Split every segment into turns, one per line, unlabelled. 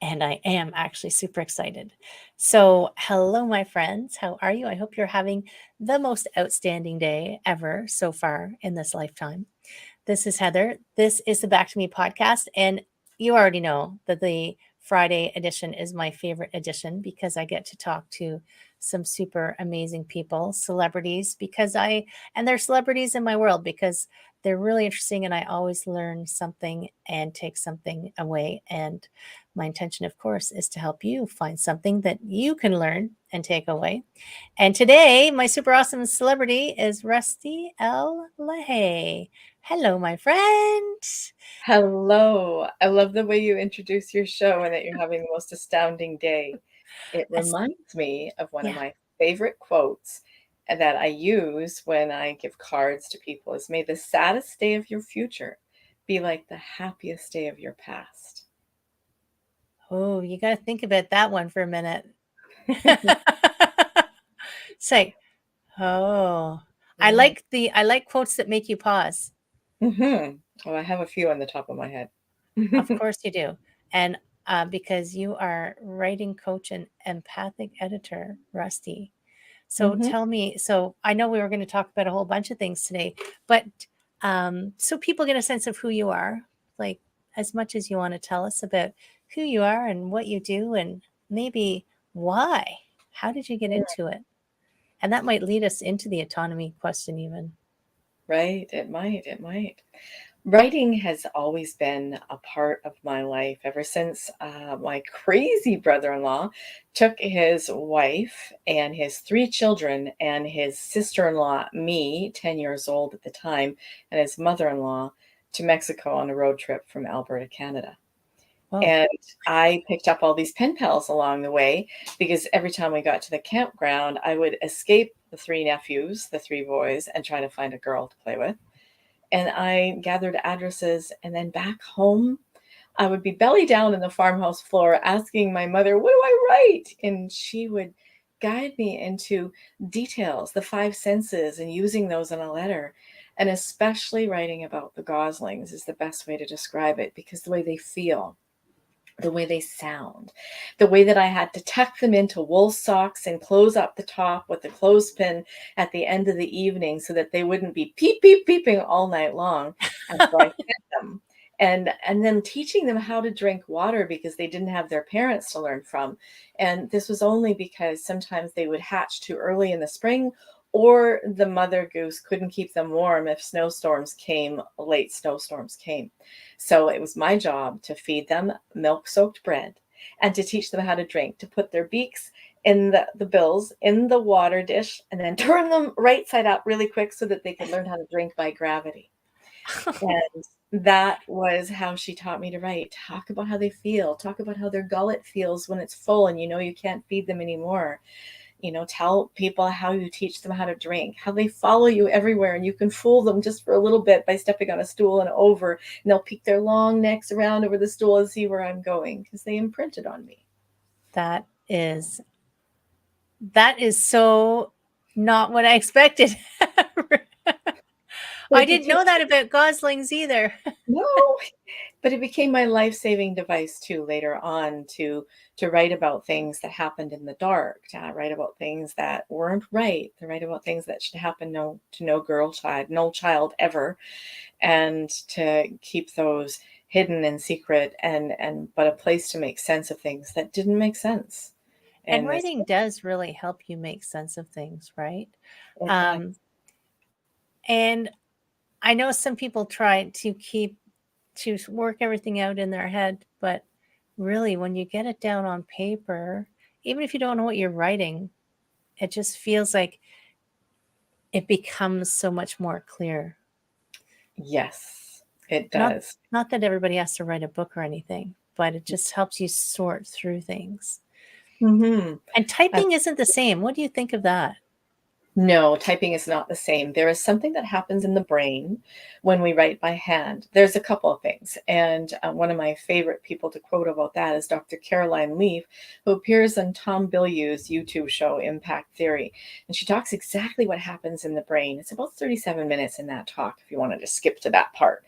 And I am actually super excited. So, hello, my friends. How are you? I hope you're having the most outstanding day ever so far in this lifetime. This is Heather. This is the Back to Me podcast. And you already know that the Friday edition is my favorite edition because I get to talk to some super amazing people, celebrities, and they're celebrities in my world because they're really interesting and I always learn something and take something away. And my intention, of course, is to help you find something that you can learn and take away. And today, my super awesome celebrity is Rusti L Lehay. Hello, my friend.
Hello. I love the way you introduce your show and that you're having the most astounding day. It
As-
reminds me of one of
yeah.
my favorite quotes that I use when I give cards to people is may the saddest day of your future be like the happiest day of your past.
Oh, you got to think about that one for a minute. Say, oh,
Right.
I like quotes that make you pause.
Oh, I have a few on the top of my head.
Of course you do. And because you are writing coach and empathic editor, Rusty. So
hmm
tell me, so I know we were going to talk about a whole bunch of things today, but so people get a sense of who you are, like as much as you want to tell us about who you are and what you do and maybe why. How did you get into it? And that might lead us into the autonomy question even.
Right. It might. It might. Writing has always been a part of my life ever since my crazy brother in law took his wife and his three children and his sister in law, me, 10 years old at the time, and his mother in law to Mexico on a road trip from Alberta, Canada.
Whoa.
And I picked up all these pen pals along the way because every time we got to the campground, I would escape the three nephews, the three boys, and try to find a girl to play with. And I gathered addresses, and then back home, I would be belly down in the farmhouse floor asking my mother, "What do I write?" And she would guide me into details, the five senses, and using those in a letter. And especially writing about the goslings is the best way to describe it because the way they feel, the way they sound, the way that I had to tuck them into wool socks and close up the top with a clothespin at the end of the evening so that they wouldn't be peep, peep, peeping all night long after I fed them. And then teaching them how to drink water because they didn't have their parents to learn from. And this was only because sometimes they would hatch too early in the spring or the mother goose couldn't keep them warm if snowstorms came, late snowstorms came. So it was my job to feed them milk soaked bread and to teach them how to drink, to put their beaks in the bills in the water dish and then turn them right side up really quick so that they could learn how to drink by gravity. And that was how she taught me to write. Talk about how they feel, talk about how their gullet feels when it's full and you know you can't feed them anymore. Tell people how you teach them how to drink, how they follow you everywhere, and you can fool them just for a little bit by stepping on a stool and over, and they'll peek their long necks around over the stool and see where I'm going because they imprinted on me.
That is that is so not what I expected.
But
I
it
didn't
became
know that about goslings either.
no, but it became my life-saving device too later on to write about things that happened in the dark, to write about things that weren't right, to write about things that should happen to no girl child, no child ever, and to keep those hidden and secret and but a place to make sense of things that didn't make sense
And
in this.
writing does really help you make sense of things, right?
It does.
Um, and I know some people try to work everything out in their head, but really, when you get it down on paper, even if you don't know what you're writing, it just feels like it becomes so much more clear.
Yes, it
Not
does.
not that everybody has to write a book or anything, but it just helps you sort through things.
hmm
And typing isn't the same. What do you think of that?
No, typing is not the same. There is something that happens in the brain when we write by hand. There's a couple of things. And one of my favorite people to quote about that is Dr. Caroline Leaf, who appears on Tom Bilyeu's YouTube show, Impact Theory. And she talks exactly what happens in the brain. It's about 37 minutes in that talk, if you wanted to skip to that part.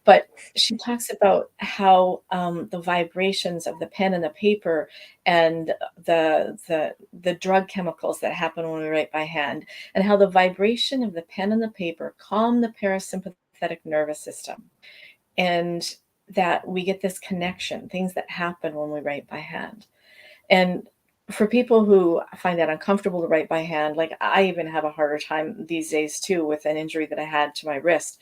But she talks about how the vibrations of the pen and the paper and the drug chemicals that happen when we write by hand, and how the vibration of the pen and the paper calm the parasympathetic nervous system, and that we get this connection, things that happen when we write by hand. And for people who find that uncomfortable to write by hand, like I even have a harder time these days too with an injury that I had to my wrist,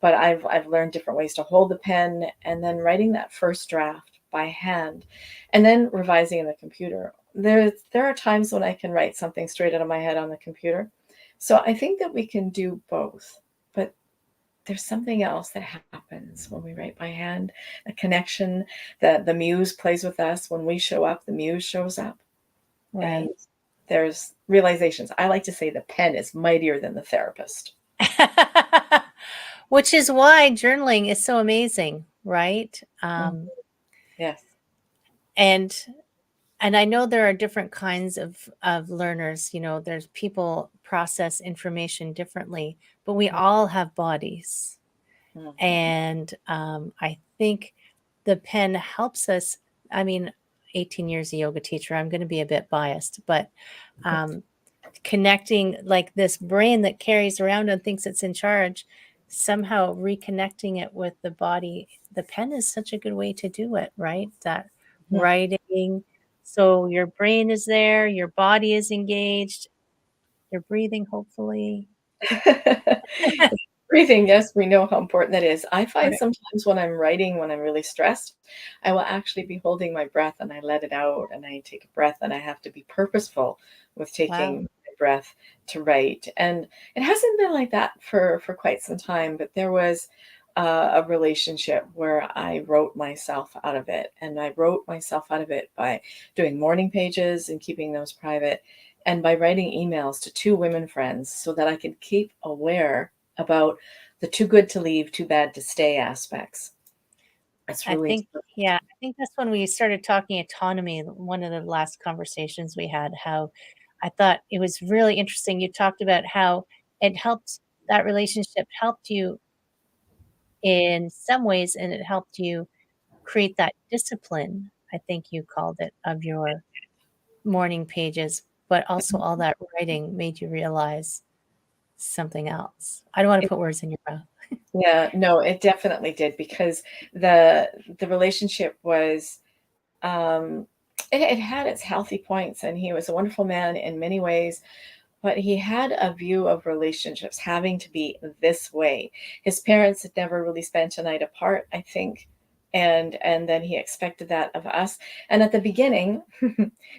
but I've learned different ways to hold the pen, and then writing that first draft by hand and then revising in the computer. There are times when I can write something straight out of my head on the computer. So I think that we can do both. But there's something else that happens when we write by hand, a connection that the muse plays with us. When we show up, the muse shows up. And
Right.
there's realizations. I like to say the pen is mightier than the therapist.
Which is why journaling is so amazing, right?
Mhm. Yes.
And I know there are different kinds of learners. You know, there's people process information differently, but we all have bodies.
Mhm.
And I think the pen helps us. I mean, 18 years a yoga teacher, I'm going to be a bit biased, but um, connecting like this brain that carries around and thinks it's in charge, somehow reconnecting it with the body. The pen is such a good way to do it, right? That
Mhm.
writing. So your brain is there, your body is engaged, you're breathing, hopefully.
Breathing, yes, we know how important that is. I find
Right.
sometimes when I'm writing, when I'm really stressed, I will actually be holding my breath and I let it out and I take a breath, and I have to be purposeful with
Wow.
taking my breath to write. And it hasn't been like that for quite some time, but there was a relationship where I wrote myself out of it. And I wrote myself out of it by doing morning pages and keeping those private, and by writing emails to two women friends so that I could keep aware about the too good to leave, too bad to stay aspects. That's
I
really
think,
important.
yeah, I think that's when we started talking autonomy, one of the last conversations we had, how I thought it was really interesting. You talked about how it helped, that relationship helped you in some ways, and it helped you create that discipline, I think you called it, of your morning pages, but also all that writing made you realize something else. I don't wanna put words in your mouth.
Yeah, no, it definitely did, because the relationship was, um, it had its healthy points, and he was a wonderful man in many ways. But he had a view of relationships having to be this way. His parents had never really spent a night apart, I think, and then he expected that of us. And at the beginning,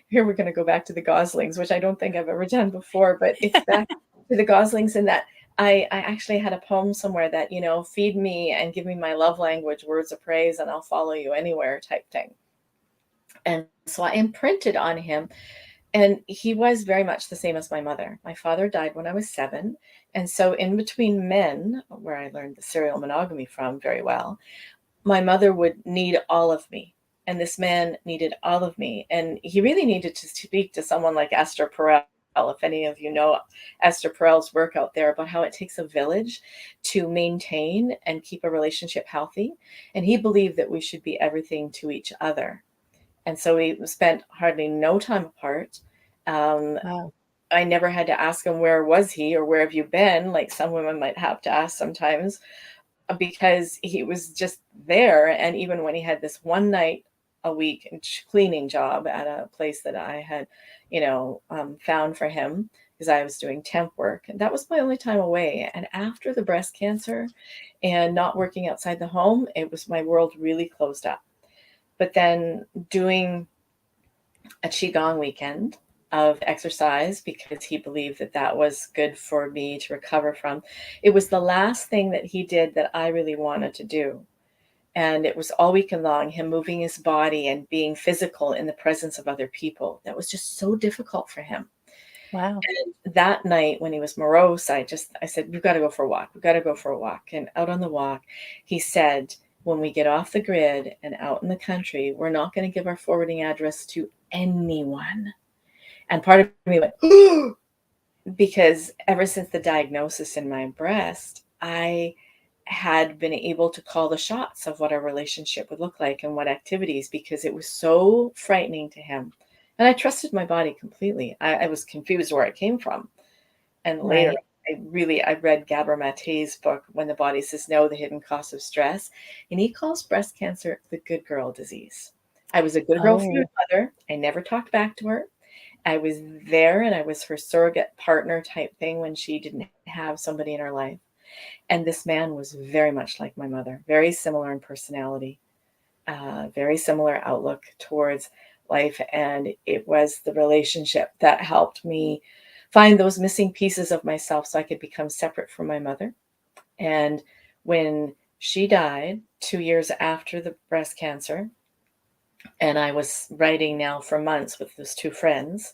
here we're going to go back to the Goslings, which I don't think I've ever done before, but it's back to the Goslings in that I actually had a poem somewhere that, feed me and give me my love language, words of praise, and I'll follow you anywhere type thing. And so I imprinted on him, and he was very much the same as my mother. My father died when I was 7. And so, in between men, where I learned the serial monogamy from very well, my mother would need all of me. And this man needed all of me. And he really needed to speak to someone like Esther Perel. If any of you know Esther Perel's work out there about how it takes a village to maintain and keep a relationship healthy. And he believed that we should be everything to each other. And so we spent hardly no time apart. Um,
Wow.
I never had to ask him, where was he or where have you been? Like some women might have to ask sometimes, because he was just there. And even when he had this one night a week cleaning job at a place that I had, found for him, because I was doing temp work, and that was my only time away. And after the breast cancer and not working outside the home, it was, my world really closed up. But then doing a qigong weekend of exercise, because he believed that that was good for me to recover from. It was the last thing that he did that I really wanted to do. And it was all weekend long, him moving his body and being physical in the presence of other people. That was just so difficult for him.
Wow.
And that night when he was morose, I said, we've got to go for a walk. We've got to go for a walk. And out on the walk, he said, when we get off the grid and out in the country, we're not going to give our forwarding address to anyone. And part of me went, because ever since the diagnosis in my breast, I had been able to call the shots of what our relationship would look like and what activities, because it was so frightening to him. And I trusted my body completely. I was confused where it came from. And later,
Right.
I read Gabor Mate's book, When the Body Says No, The Hidden Cost of Stress. And he calls breast cancer the good girl disease. I was a good girl for my
Oh,
mother. I never talked back to her. I was there and I was her surrogate partner type thing when she didn't have somebody in her life. And this man was very much like my mother, very similar in personality, very similar outlook towards life. And it was the relationship that helped me find those missing pieces of myself so I could become separate from my mother. And when she died 2 years after the breast cancer, and I was writing now for months with those two friends,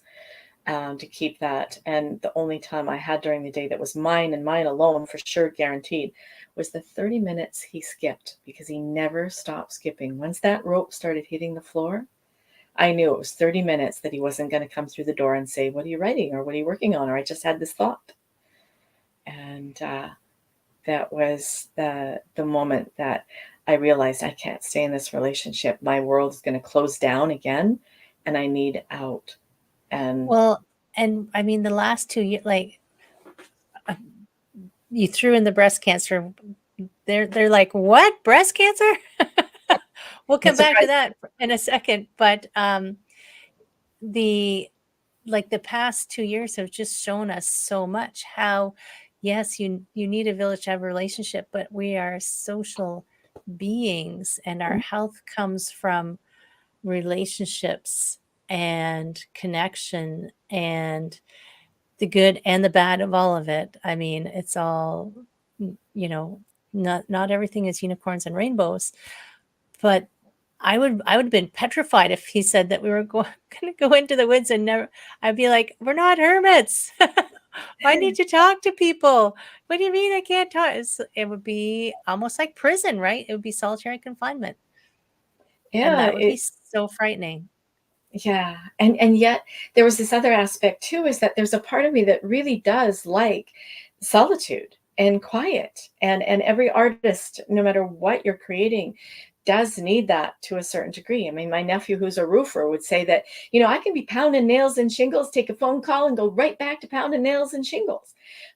to keep that. And the only time I had during the day that was mine and mine alone, for sure, guaranteed, was the 30 minutes he skipped, because he never stopped skipping. Once that rope started hitting the floor, I knew it was 30 minutes that he wasn't going to come through the door and say, what are you writing? Or what are you working on? Or I just had this thought. And that was the moment that I realized I can't stay in this relationship. My world is going to close down again and I need out. And
well, and I mean, the last 2 years, like uh, you threw in the breast cancer. They're like, what? Breast cancer? We'll come
it's
back to
surprising.
that in a second. But the like the past 2 years have just shown us so much how, yes, you need a village to have a relationship, but we are social beings, and our health comes from relationships and connection and the good and the bad of all of it. I mean, it's all, you know, not everything is unicorns and rainbows, but I would have been petrified if he said that we were going to go into the woods and never. I'd be like, we're not hermits. I need to talk to people. What do you mean I can't talk? It would be almost like prison, right? It would be solitary confinement, and
Yeah,
that would be so frightening.
yeah. And yet there was this other aspect too, is that there's a part of me that really does like solitude and quiet. And every artist, no matter what you're creating, does need that to a certain degree. I mean, my nephew, who's a roofer, would say that, I can be pounding nails and shingles, take a phone call and go right back to pounding nails and shingles.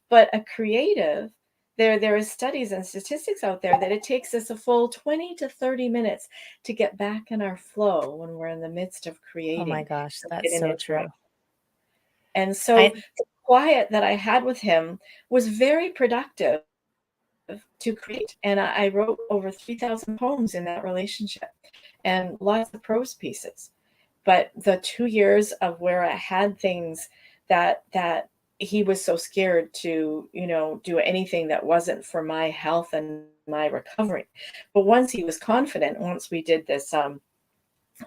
But a creative, there is studies and statistics out there that it takes us a full 20 to 30 minutes to get back in our flow when we're in the midst of
Oh my
creating.
gosh,
Don't
that's
get an
so
interrupt.
true.
And so
I
the quiet that I had with him was very productive to create. And I wrote over 3,000 poems in that relationship and lots of prose pieces. But the 2 years of where I had things that he was so scared to, do anything that wasn't for my health and my recovery. But once he was confident, once we did this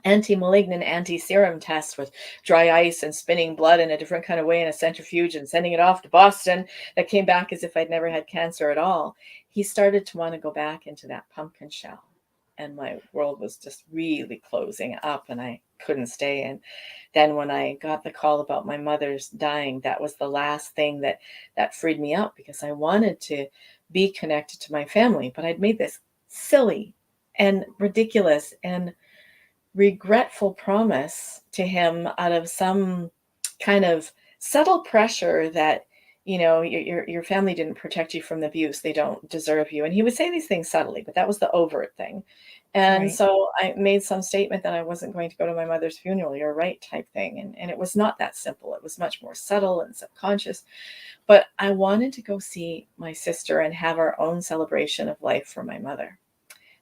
anti-malignant anti-serum test with dry ice and spinning blood in a different kind of way in a centrifuge and sending it off to Boston, that came back as if I'd never had cancer at all, he started to want to go back into that pumpkin shell. And my world was just really closing up and I couldn't stay. And then when I got the call about my mother's dying, that was the last thing that freed me up, because I wanted to be connected to my family. But I'd made this silly and ridiculous and regretful promise to him out of some kind of subtle pressure that, your family didn't protect you from the abuse, they don't deserve you. And he would say these things subtly, but that was the overt thing. And
right.
so I made some statement that I wasn't going to go to my mother's funeral. You're right, type thing. And it was not that simple. It was much more subtle and subconscious. But I wanted to go see my sister and have our own celebration of life for my mother,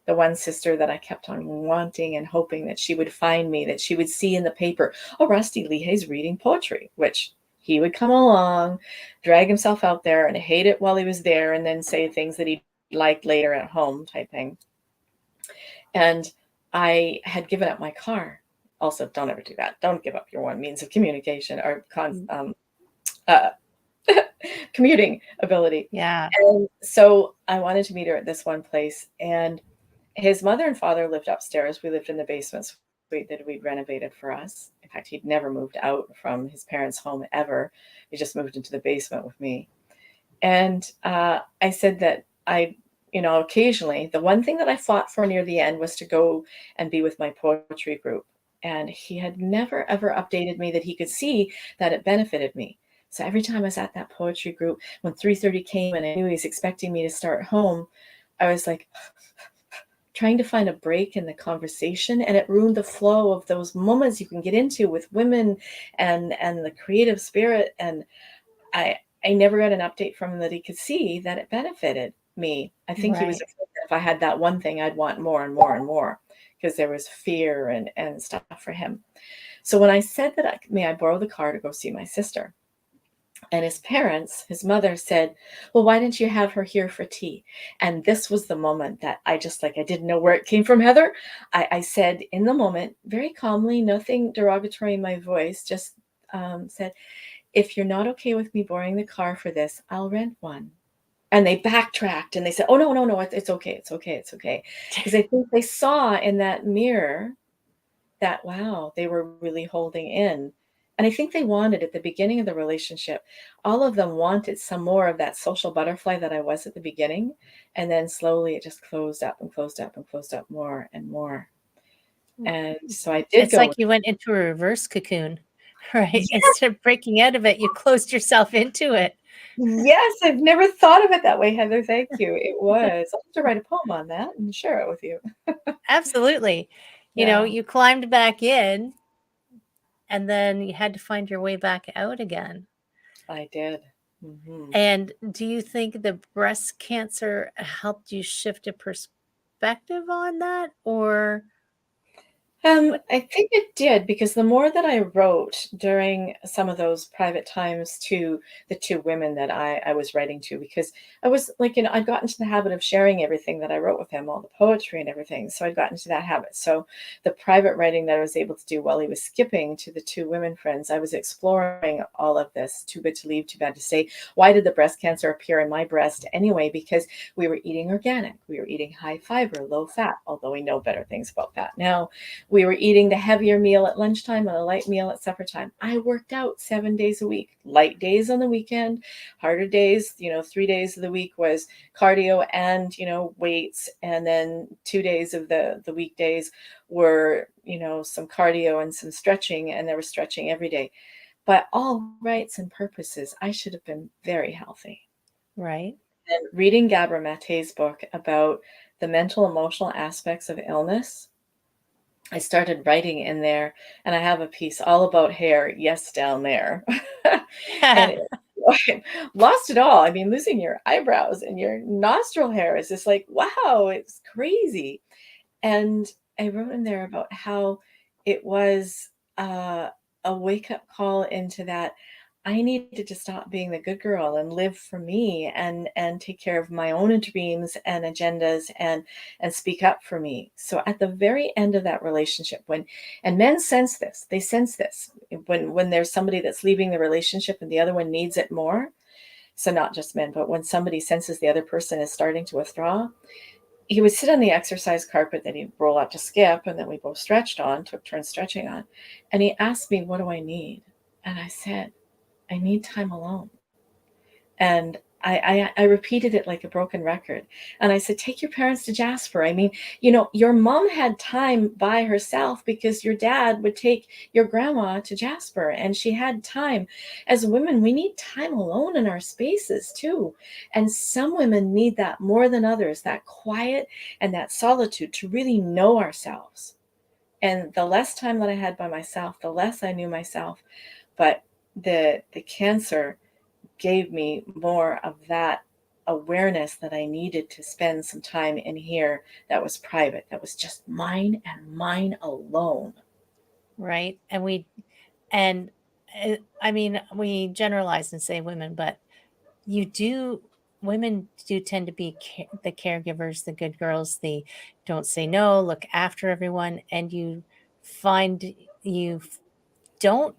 the one sister that I kept on wanting and hoping that she would find me, that she would see in the paper, oh, Rusti Lehay's reading poetry, which he would come along, drag himself out there and hate it while he was there, and then say things that he liked later at home, type thing. And I had given up my car. Also, don't ever do that. Don't give up your one means of communication or uh, commuting ability.
Yeah.
And so I wanted to meet her at this one place. And his mother and father lived upstairs. We lived in the basement suite that we'd renovated for us. In fact, he'd never moved out from his parents' home ever. He just moved into the basement with me. And I said that occasionally, the one thing that I fought for near the end was to go and be with my poetry group. And he had never, ever updated me that he could see that it benefited me. So every time I was at that poetry group, when 3:30 came and I knew he was expecting me to start home, I was like trying to find a break in the conversation, and it ruined the flow of those moments you can get into with women and the creative spirit. And I never got an update from him that he could see that it benefited me. I think he was
Right.
afraid that if I had that one thing, I'd want more and more and more because there was fear and stuff for him. So when I said that may I borrow the car to go see my sister, and his parents, his mother said, well, why didn't you have her here for tea? And this was the moment that I just I didn't know where it came from, Heather. I said in the moment, very calmly, nothing derogatory in my voice, just said, if you're not okay with me borrowing the car for this, I'll rent one. And they backtracked and they said, oh, no, no, no, it's okay. It's okay. It's okay. Because I think they saw in that mirror that, wow, they were really holding in. And I think they wanted at the beginning of the relationship, all of them wanted some more of that social butterfly that I was at the beginning. And then slowly it just closed up and closed up and closed up more and more. And so I did
It's
go
like
with,
you went into a reverse cocoon, right?
yeah,
Instead of breaking out of it, you closed yourself into it.
yes, I've never thought of it that way, Heather. Thank you. It was. I'll have to write a poem on that and share it with you.
Absolutely.
Yeah,
You climbed back in and then you had to find your way back out again.
I did. Hmm.
And do you think the breast cancer helped you shift a perspective on that? Or what?
I think it did because the more that I wrote during some of those private times to the two women that I was writing to, because I was I'd gotten into the habit of sharing everything that I wrote with him, all the poetry and everything. So I'd gotten into that habit. So the private writing that I was able to do while he was skipping to the two women friends, I was exploring all of this. Too good to leave, too bad to stay. Why did the breast cancer appear in my breast anyway? Because we were eating organic, we were eating high fiber, low fat, although we know better things about that now. We were eating the heavier meal at lunchtime and a light meal at supper time. I worked out 7 days a week, light days on the weekend, harder days. 3 days of the week was cardio and, weights. And then 2 days of the weekdays were, some cardio and some stretching. And there was stretching every day. But all rights and purposes, I should have been very healthy.
Right.
And reading Gabor Mate's book about the mental, emotional aspects of illness, I started writing in there, and I have a piece all about hair, yes, down there. And lost it all. I mean, losing your eyebrows and your nostril hair is just wow, it's crazy. And I wrote in there about how it was a wake up call into that I needed to stop being the good girl and live for me and take care of my own dreams and agendas and speak up for me. So at the very end of that relationship, and men sense this, they sense this when there's somebody that's leaving the relationship and the other one needs it more. So not just men, but when somebody senses the other person is starting to withdraw, he would sit on the exercise carpet that he'd roll out to skip, and then we both took turns stretching on. And he asked me, what do I need? And I said, I need time alone. And I repeated it like a broken record. And I said, take your parents to Jasper. I mean, your mom had time by herself because your dad would take your grandma to Jasper and she had time. As women, we need time alone in our spaces too. And some women need that more than others, that quiet and that solitude to really know ourselves. And the less time that I had by myself, the less I knew myself. But the cancer gave me more of that awareness that I needed to spend some time in here that was private, that was just mine and mine alone.
Right. And I mean, we generalize and say women, but you do, women do tend to be the caregivers, the good girls, the don't say no, look after everyone. And you find you don't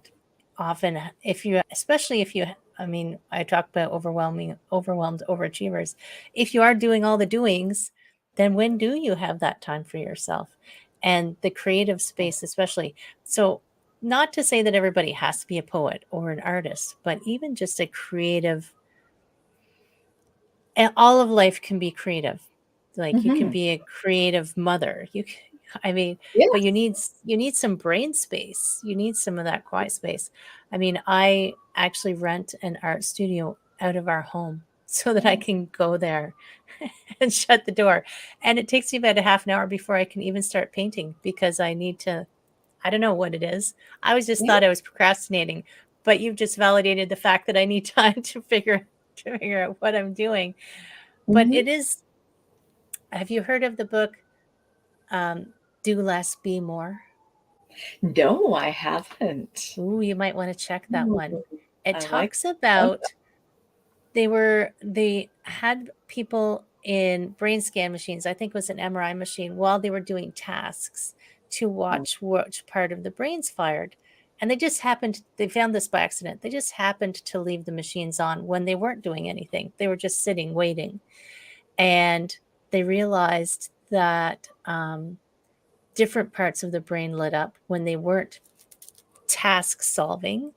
often, if you, especially if you I mean, I talk about overwhelmed overachievers. If you are doing all the doings, then when do you have that time for yourself? And the creative space, especially. So, not to say that everybody has to be a poet or an artist, but even just a creative, and all of life can be creative. Like you can
Hmm.
be a creative mother. I mean, but
Yes.
you need some brain space. You need some of that quiet space. I mean, I actually rent an art studio out of our home so that I can go there and shut the door. And it takes me about a half an hour before I can even start painting because I need to, I don't know what it is. I was just
Yeah.
thought I was procrastinating, but you've just validated the fact that I need time to figure out what I'm doing. But
Hmm.
it is, have you heard of the book um, Do Less, Be More?
No, I haven't.
Ooh, you might want to check that
Ooh,
one. It
I like
talks
that.
about they had people in brain scan machines, I think it was an MRI machine, while they were doing tasks to watch which part of the brain's fired. And they found this by accident. They just happened to leave the machines on when they weren't doing anything. They were just sitting, waiting. And they realized that different parts of the brain lit up when they weren't task solving,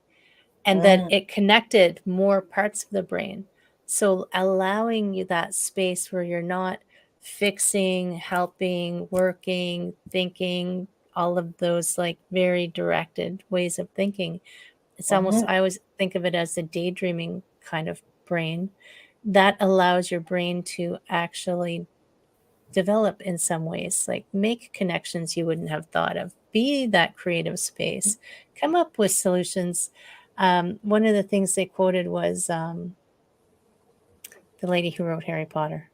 and that
Mm,
it connected more parts of the brain. So allowing you that space where you're not fixing, helping, working, thinking, all of those like very directed ways of thinking. It's almost,
mhm,
I always think of it as the daydreaming kind of brain that allows your brain to actually develop in some ways, like make connections you wouldn't have thought of, be that creative space, come up with solutions. One of the things they quoted was the lady who wrote Harry Potter.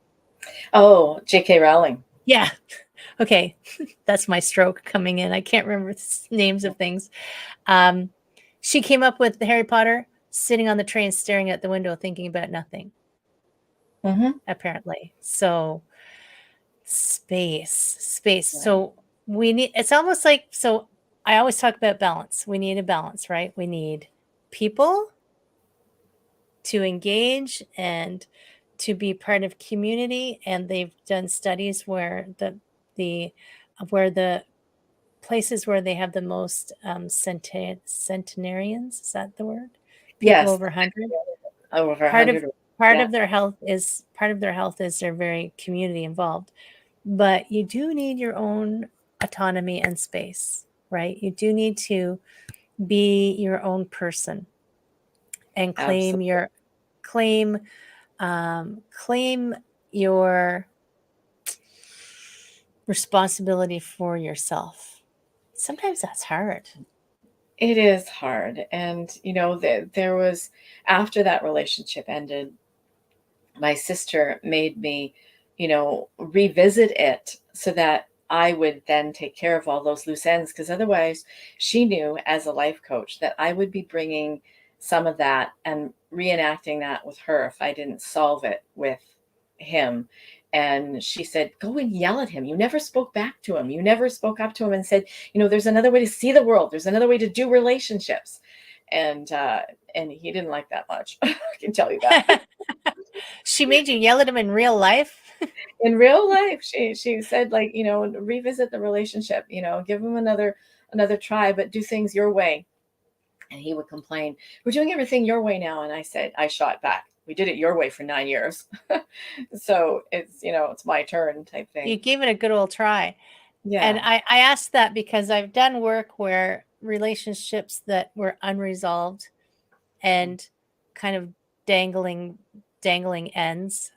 oh, J.K. Rowling.
Yeah. Okay. That's my stroke coming in. I can't remember names of things. Um, she came up with the Harry Potter sitting on the train, staring at the window, thinking about nothing,
Mhm.
apparently. So space.
Right.
So we need, it's almost like, so I always talk about balance. We need a balance, right? We need people to engage and to be part of community. And they've done studies where the where the places where they have the most centenarians, is that the word? People
Yes,
over 100.
over
Part of
100.
part
Yeah.
of their health is part of their health is they're very community involved. But you do need your own autonomy and space, right? You do need to be your own person and
Absolutely.
claim claim your responsibility for yourself. Sometimes that's hard.
It is hard. And, there was, after that relationship ended, my sister made me, revisit it so that I would then take care of all those loose ends. Because otherwise, she knew as a life coach that I would be bringing some of that and reenacting that with her if I didn't solve it with him. And she said, go and yell at him. You never spoke back to him. You never spoke up to him and said, there's another way to see the world. There's another way to do relationships. And, uh, and he didn't like that much. I can tell you that.
She made you yell at him in real life?
In real life, she said, like, revisit the relationship, give him another try, but do things your way. And he would complain, we're doing everything your way now. And I said, I shot back, we did it your way for 9 years. So it's my turn type
You
thing.
gave it a good old try. And
Yeah.
I asked that because I've done work where relationships that were unresolved and kind of dangling dangling ends.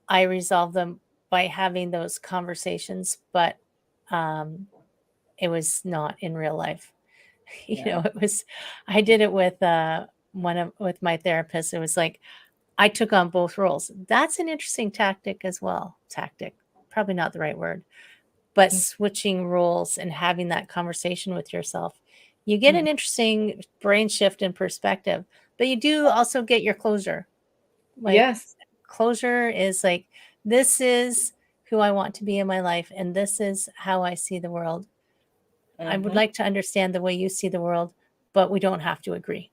I resolve them by having those conversations, but um, it was not in real life.
Yeah.
It was. I did it with with my therapist. It was like I took on both roles. That's an interesting tactic as well. Tactic, probably not the right word, but switching roles and having that conversation with yourself, you get
Mhm.
an interesting brain shift in perspective, but you do also get your closure. Like,
Yes.
closure is like, this is who I want to be in my life, and this is how I see the world. I would
Hmm.
like to understand the way you see the world, but we don't have to agree.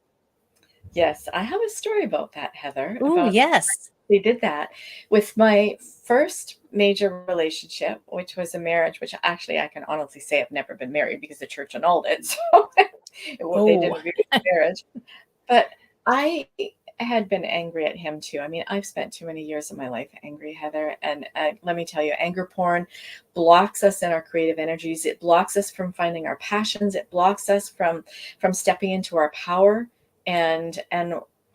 Yes, I have a story about that, Heather,
Ooh,
about
yes.
they did that with my first major relationship, which was a marriage, which actually I can honestly say I've never been married because the church annulled it. So they
Oh,
didn't view it as marriage. But I had been angry at him too. I mean, I've spent too many years of my life angry, Heather. And let me tell you, anger porn blocks us in our creative energies. It blocks us from finding our passions. It blocks us from stepping into our power. And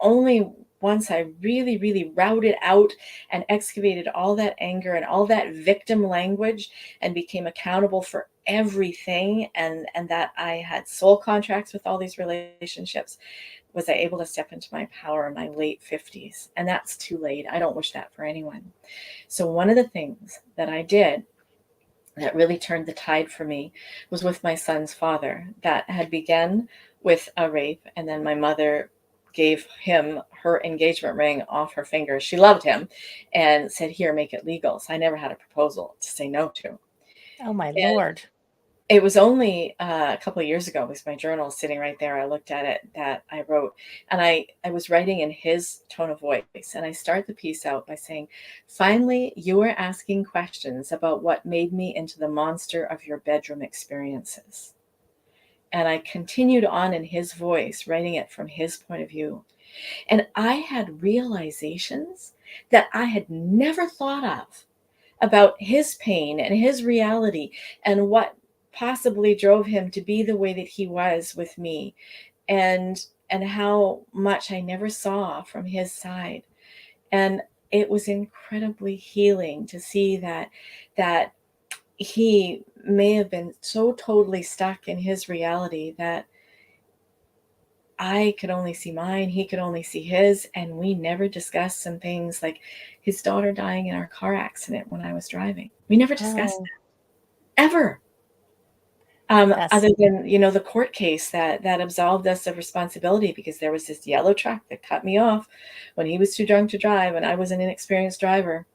only once I really, really routed out and excavated all that anger and all that victim language and became accountable for everything, and that I had soul contracts with all these relationships, was I able to step into my power in my late 50s. And that's too late. I don't wish that for anyone. So, one of the things that I did that really turned the tide for me was with my son's father, that had begun with a rape. And then my mother gave him her engagement ring off her finger. She loved him and said, "Here, make it legal." So I never had a proposal to say no to.
oh my Lord.
It was only a couple of years ago, with my journal sitting right there, I looked at it, that I wrote, and I was writing in his tone of voice. And I start the piece out by saying, "Finally, you are asking questions about what made me into the monster of your bedroom experiences." And I continued on in his voice, writing it from his point of view. And I had realizations that I had never thought of about his pain and his reality, and what possibly drove him to be the way that he was with me, and how much I never saw from his side. And it was incredibly healing to see that he may have been so totally stuck in his reality that I could only see mine, he could only see his, and we never discussed some things like his daughter dying in our car accident when I was driving. We never discussed
Oh,
that, ever.
that's
Other than, the court case that absolved us of responsibility, because there was this yellow truck that cut me off when he was too drunk to drive and I was an inexperienced driver.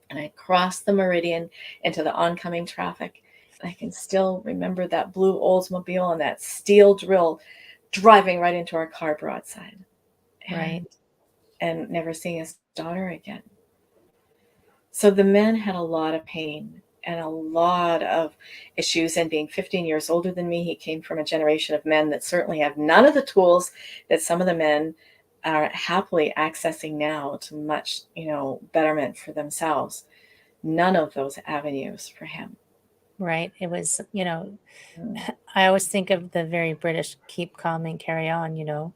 And I crossed the meridian into the oncoming traffic. And I can still remember that blue Oldsmobile and that steel drill driving right into our car broadside,
right.
and never seeing his daughter again. So the man had a lot of pain and a lot of issues. And being 15 years older than me, he came from a generation of men that certainly have none of the tools that some of the men are happily accessing now, to much, betterment for themselves. None of those avenues for him.
Right. It was,
Mm.
I always think of the very British keep calm and carry on,
Yeah.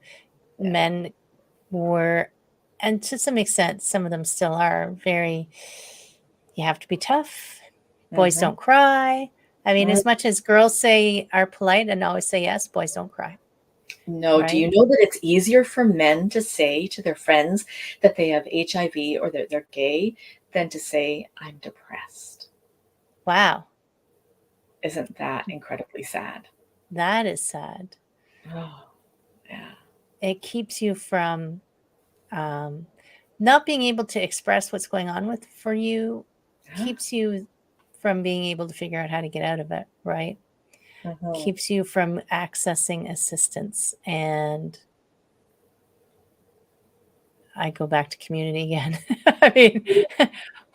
men were, and to some extent, some of them still are very, you have to be tough. Boys
Hmm.
don't cry. I mean, as much as girls are polite and always say yes, boys don't cry.
No, do
Right.
you know that it's easier for men to say to their friends that they have HIV or that they're gay than to say, "I'm depressed"?
Wow.
Isn't that incredibly sad?
That is sad.
Oh, yeah.
It keeps you from um, not being able to express what's going on for you,
Yeah.
keeps you from being able to figure out how to get out of it, right?
Mhm.
Keeps you from accessing assistance. And I go back to community again. I mean,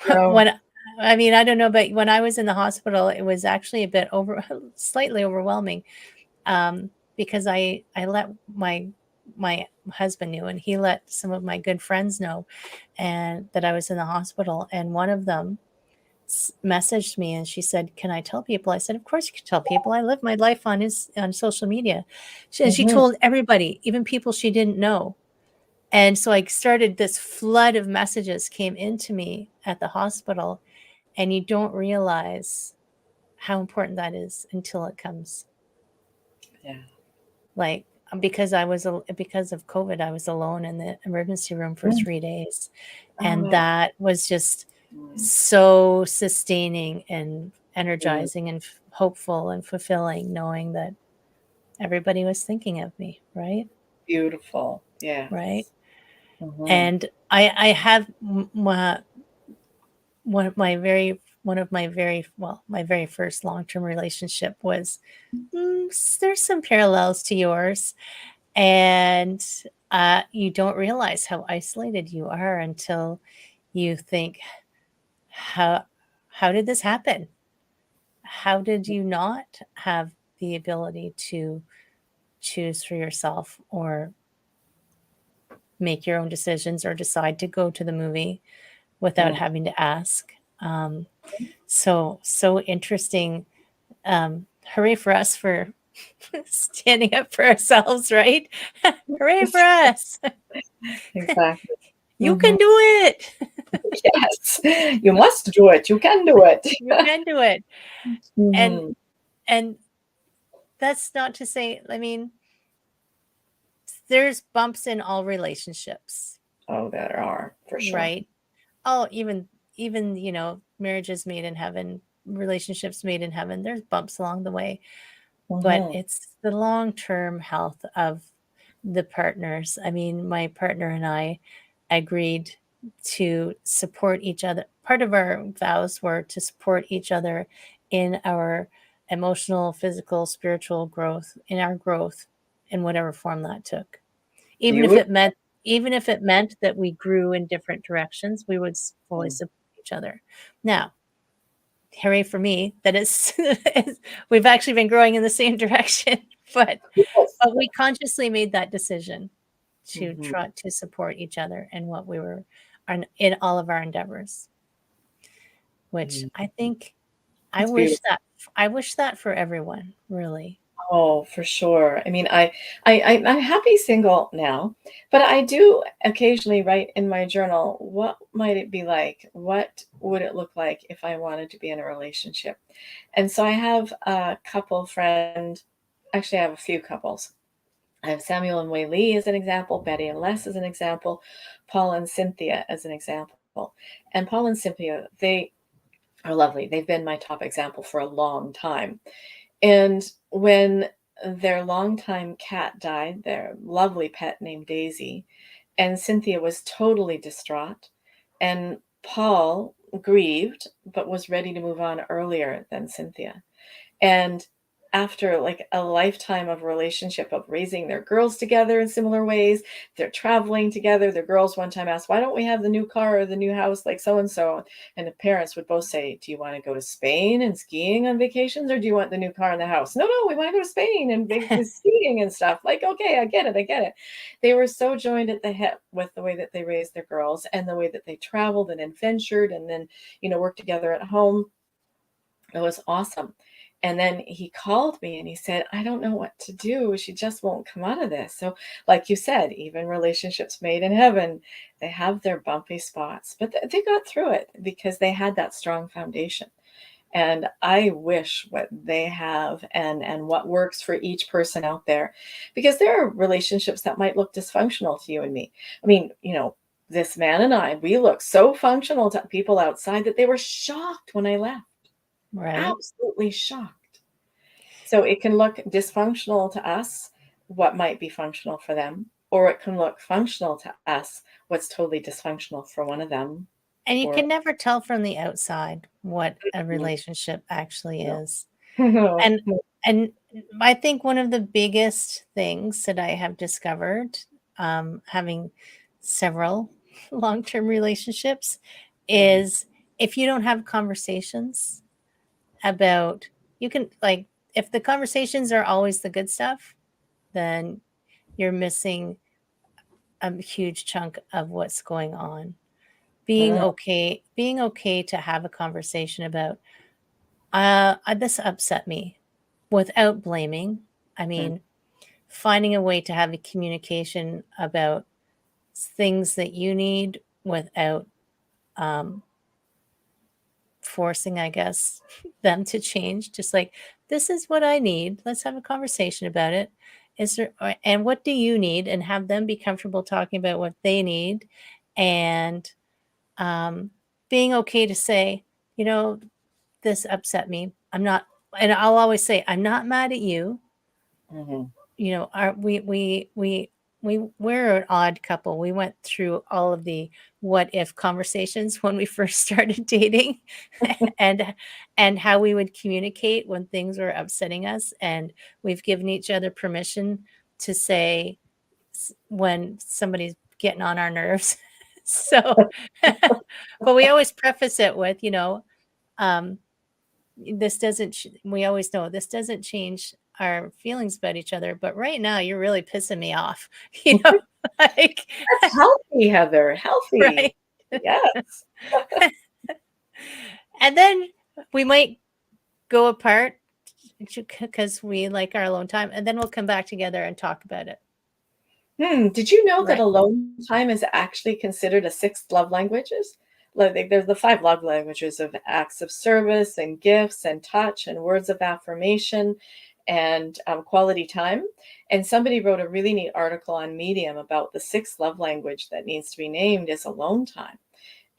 No.
when I don't know, but when I was in the hospital, it was actually a bit slightly overwhelming, because I let my husband knew, and he let some of my good friends know, and that I was in the hospital. And one of them messaged me, and she said, "Can I tell people?" I said, "Of course you can tell people. I live my life on social media." And she
Mhm.
told everybody, even people she didn't know. And so I started, this flood of messages came into me at the hospital, and you don't realize how important that is until it comes.
Yeah.
Like, because of COVID, I was alone in the emergency room for
Mm.
3 days, and
Oh.
that was just
Mm.
so sustaining and
Mm.
energizing and hopeful and fulfilling, knowing that everybody was thinking of me, right?
Beautiful.
Right.
Yes. Mhm.
And I have one of my very well, my very first long-term relationship was, there's some parallels to yours. And you don't realize how isolated you are until you think, how how did this happen? How did you not have the ability to choose for yourself or make your own decisions or decide to go to the movie without
Mm.
having to ask? Um, so interesting. Hooray for us for standing up for ourselves, right? Hooray for us.
Exactly.
You
Hmm.
can do it.
Yes, you must do it. You can do it.
You can do it. And
Hmm.
and that's not to say, I mean, there's bumps in all relationships,
Oh, there are for sure.
right? Oh, even, marriages made in heaven, relationships made in heaven, there's bumps along the way, but
Hmm.
it's the long-term health of the partners. I mean, my partner and I agreed to support each other. Part of our vows were to support each other in our emotional, physical, spiritual growth, in our growth in whatever form that took. Even if
Beautiful.
it meant even if it meant that we grew in different directions, we would fully support each other. Now, hooray for me that it's we've actually been growing in the same direction, but
Yes.
we consciously made that decision to
Hmm.
try to support each other in what we were in all of our endeavors, which I think I
It's
wish
beautiful.
that I wish that for everyone, really.
Oh, for sure. I mean, I'm happy single now, but I do occasionally write in my journal, what might it be like? What would it look like if I wanted to be in a relationship? And so I have a couple friend, actually I have a few couples. I have Samuel and Wei Lee as an example, Betty and Les as an example, Paul and Cynthia as an example. And Paul and Cynthia, they are lovely. They've been my top example for a long time. And when their longtime cat died, their lovely pet named Daisy, and Cynthia was totally distraught, and Paul grieved but was ready to move on earlier than Cynthia. And after like a lifetime of relationship of raising their girls together in similar ways, they're traveling together. The girls one time asked, "Why don't we have the new car or the new house like so and so?" And the parents would both say, "Do you want to go to Spain and skiing on vacations, or do you want the new car and the house?" "No, no, we want to go to Spain and big skiing and stuff." Like, okay, I get it, I get it. They were so joined at the hip with the way that they raised their girls and the way that they traveled and adventured and then, worked together at home. It was awesome. And then he called me and he said, "I don't know what to do. She just won't come out of this." So, like you said, even relationships made in heaven, they have their bumpy spots, but they got through it because they had that strong foundation. And I wish what they have and what works for each person out there, because there are relationships that might look dysfunctional to you and me. I mean, this man and I, we look so functional to people outside that they were shocked when I left,
Right?
absolutely shocked. So it can look dysfunctional to us, what might be functional for them, or it can look functional to us, what's totally dysfunctional for one of them.
And you
Or
can never tell from the outside what a
no,
relationship actually
no,
is.
no.
And and I think one of the biggest things that I have discovered, having several long-term relationships,
Mhm,
is if you don't have conversations about, you can, like, if the conversations are always the good stuff, then you're missing a huge chunk of what's going on.
mhm,
Being okay to have a conversation about, this upset me, without blaming. I
mhm,
mean, finding a way to have a communication about things that you need without, um, forcing, I guess, them to change. Just like, this is what I need. Let's have a conversation about it. And what do you need? And have them be comfortable talking about what they need. And um, being okay to say, you know, this upset me. I'm not, and I'll always say, I'm not mad at you.
mhm.
Our we're an odd couple. We went through all of the what if conversations when we first started dating, and how we would communicate when things were upsetting us, and we've given each other permission to say, when somebody's getting on our nerves. So, but we always preface it with, um, this doesn't, we always know this doesn't change our feelings about each other. But right now, you're really pissing me off, like,
That's healthy, Heather.
right.
Healthy. Yes.
And then we might go apart because we like our alone time, and then we'll come back together and talk about it.
Did you know that
Right.
alone time is actually considered a sixth love languages? Like there's the five love languages of acts of service and gifts and touch and words of affirmation and quality time. And somebody wrote a really neat article on Medium about the sixth love language that needs to be named is alone time.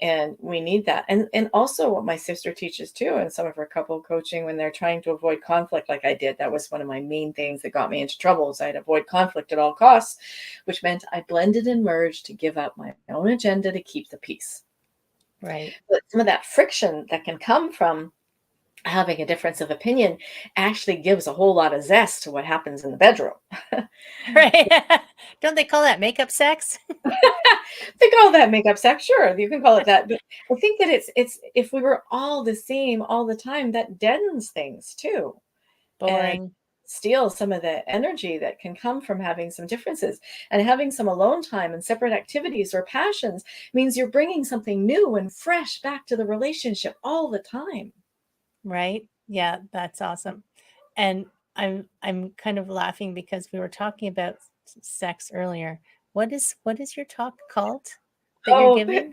And we need that. And also what my sister teaches too, and some of her couple coaching when they're trying to avoid conflict, like I did, that was one of my main things that got me into trouble, is I'd avoid conflict at all costs, which meant I blended and merged to give up my own agenda to keep the peace.
Right.
But some of that friction that can come from having a difference of opinion actually gives a whole lot of zest to what happens in the bedroom.
Right. Don't they call that makeup sex?
They call that makeup sex, sure, you can call it that. But I think that it's if we were all the same all the time, that deadens things too, and
Boring.
steals some of the energy that can come from having some differences. And having some alone time and separate activities or passions means you're bringing something new and fresh back to the relationship all the time.
Right. Yeah, that's awesome. And I'm kind of laughing because we were talking about sex earlier. What is your talk called that you're
Oh,
giving?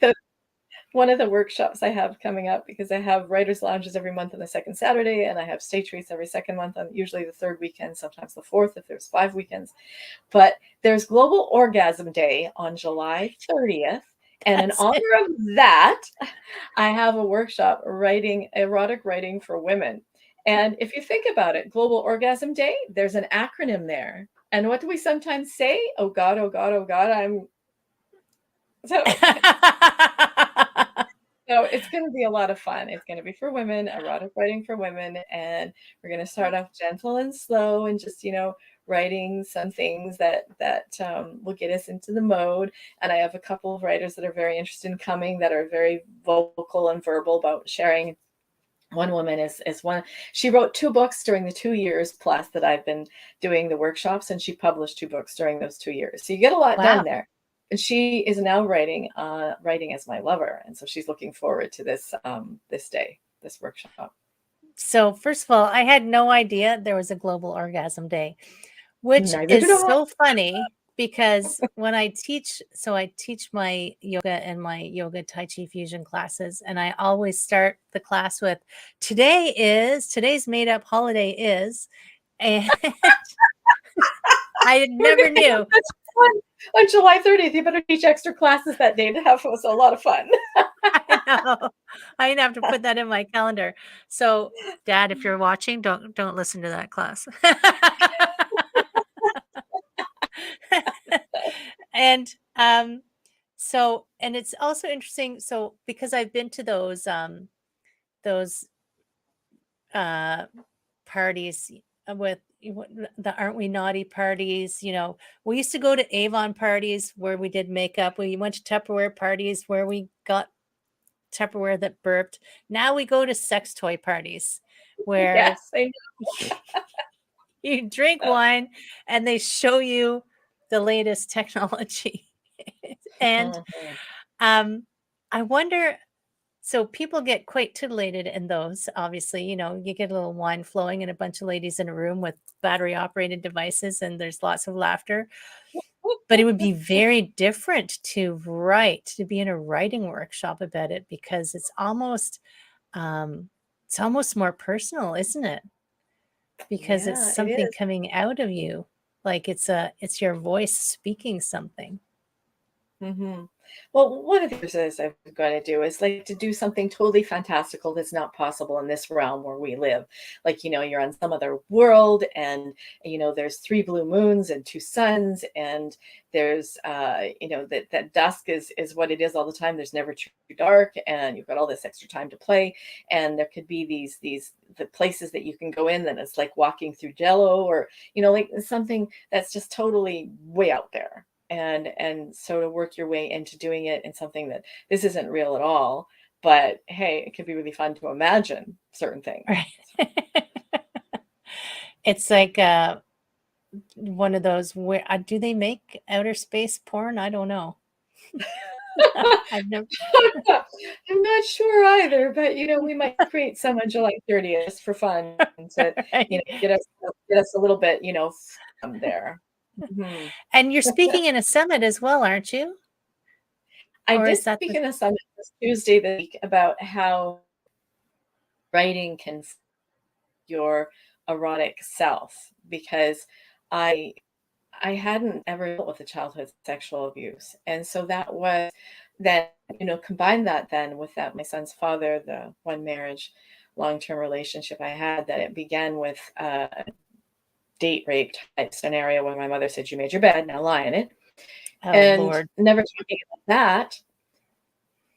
one of the workshops I have coming up, because I have writers lounges every month on the second Saturday, and I have stage reads every second month on usually the third weekend, sometimes the fourth if there's 5 weekends. But there's Global Orgasm Day on July 30th. And in
That's
honor
it.
of that, I have a workshop writing erotic writing for women. And if you think about it, Global Orgasm Day, there's an acronym there. And what do we sometimes say? Oh God, oh God, oh God, I'm so so it's going to be a lot of fun. It's going to be for women, erotic writing for women, and we're going to start off gentle and slow, and just writing some things that will get us into the mode. And I have a couple of writers that are very interested in coming, that are very vocal and verbal about sharing. One woman is one. She wrote 2 books during the 2 years plus that I've been doing the workshops, and she published 2 books during those 2 years. So you get a lot
Wow.
done there. And she is now writing as my lover, and so she's looking forward to this day, this workshop.
So first of all, I had no idea there was a Global Orgasm Day, which
Neither did
is
I.
so funny because when I teach, so I teach my yoga and my yoga Tai Chi fusion classes, and I always start the class with today's made up holiday is, and I never
Maybe
knew.
that's fun. On July 30th, you better teach extra classes that day to have a lot of fun.
I know. I have to put that in my calendar. So, Dad, if you're watching, don't listen to that class. And and it's also interesting. So because I've been to those uh parties with the aren't we naughty parties, we used to go to Avon parties where we did makeup. We went to Tupperware parties where we got Tupperware that burped. Now we go to sex toy parties where
Yes, I
you drink
know.
wine and they show you the latest technology. And
Mhm.
um, I wonder, so people get quite titillated in those, obviously, you get a little wine flowing and a bunch of ladies in a room with battery operated devices, and there's lots of laughter. But it would be very different to be in a writing workshop about it, because um, it's almost more personal, isn't it? Because it's
Yeah, it
something
is.
coming out of you, like it's your voice speaking something.
Mhm. Well, one of the exercises I've got to do is like to do something totally fantastical that's not possible in this realm where we live. Like, you're on some other world, and there's 3 blue moons and 2 suns, and there's that dusk is what it is all the time. There's never too dark, and you've got all this extra time to play. And there could be these the places that you can go in that it's like walking through jello, or like something that's just totally way out there. and so to work your way into doing it in something that this isn't real at all, but hey, it could be really fun to imagine certain things.
Right. It's like one of those where do they make outer space porn? I don't know. I've never.
I'm not sure either, but we might create some on July 30th for fun to,
Right.
get us a little bit, from there. Mhm.
And you're speaking in a summit as well, aren't you?
I
Or
did
is that
speak
the
in a summit this Tuesday this week about how writing can your erotic self, because I I hadn't ever dealt with a childhood sexual abuse. And so that was then, combine that then with that my son's father, the one marriage, long-term relationship I had, that it began with a date rape type scenario where my mother said, "You made your bed, now lie in it."
oh
And
Lord.
never talking about that